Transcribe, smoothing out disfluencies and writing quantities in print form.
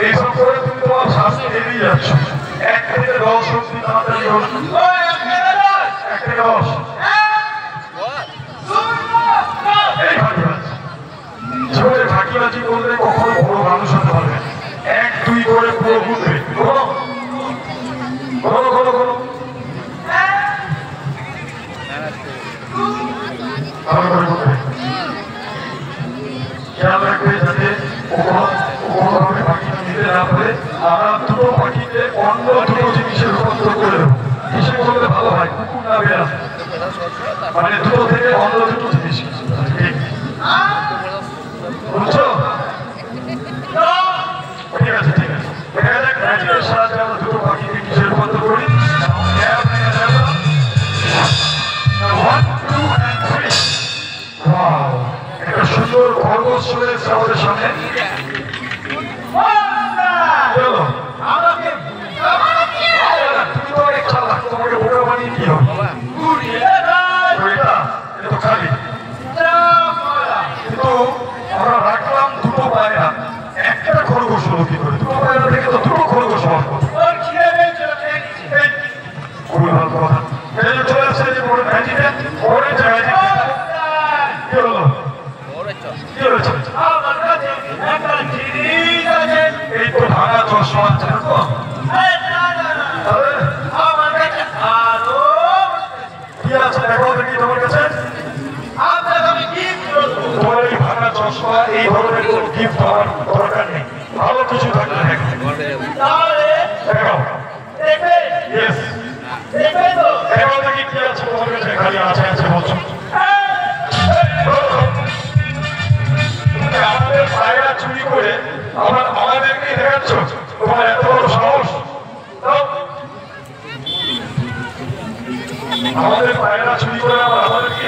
এইসব করে তুমি তোমার শাস্তি এড়িয়ে যাচ্ছ। 1 থেকে 10 অব্দি তাড়াতাড়ি বলো। 1 থেকে 10। এইভাবে জীবনে ফাঁকিবাজি করলে কখনো বড় মানুষ হতে পারবে। 1 2 করে পুরো ঘুরবে। বলো বলো বলো বলো। ভালো করে ঘুরবে। খেয়াল রাখবে যাতে কোনোভাবে পাখিটা নিতে না পারে। আমরা দুটো পাখিতে অন্য দুটো জিনিসে রূপান্তর করে দেবো। কিসে করলে ভালো হয়? কুকুর না বেড়া, মানে দুটো থেকে অন্য দুটো জিনিস। ঠিক বুঝছো? ঠিক আছে ঠিক আছে। দেখা যাক ম্যাজিকের সাহায্যে আমরা দুটো পাখিকে কিসে রূপান্তর করি। 1 2 and 3। ওয়াও, একটা সুন্দর খরগোশ চলে এসেছে আমাদের সামনে। তুমি তো অনেক চালাক, তোমাকে বোকা বানিয়ে কি হবে? এটা তো খালি, কিন্তু আমরা রাখলাম দুটো পায়রা, একটা খরগোশ হলো কি করে? দুটো পায়রা থেকে তো দুটো খরগোশ হওয়ার কথা। খুবই ভালো কথা। এই যে চলে আসছে যে বড় ম্যাজিকে, অরেঞ্জ ম্যাজিক। কি হলো? কি হয়েছে? এই তো ভাঙা চশমা আছে তো? কি আছে দেখো দেখি তোমার কাছে। তোমার এই ভাঙা চশমা, এই ধরনের কোন গিফট আমার দরকার নেই। ভালো কিছু থাকলে দেখাও। ইয়েস, দেখাও দেখি কি আছে তোমার কাছে। খালি আছে আছে বলছো। আমাদের পায়রা চুরি করে আমাদেরকে দেখাচ্ছ? তোমার এত বড় সাহস! আমাদের পায়রা চুরি করে আমাদেরকে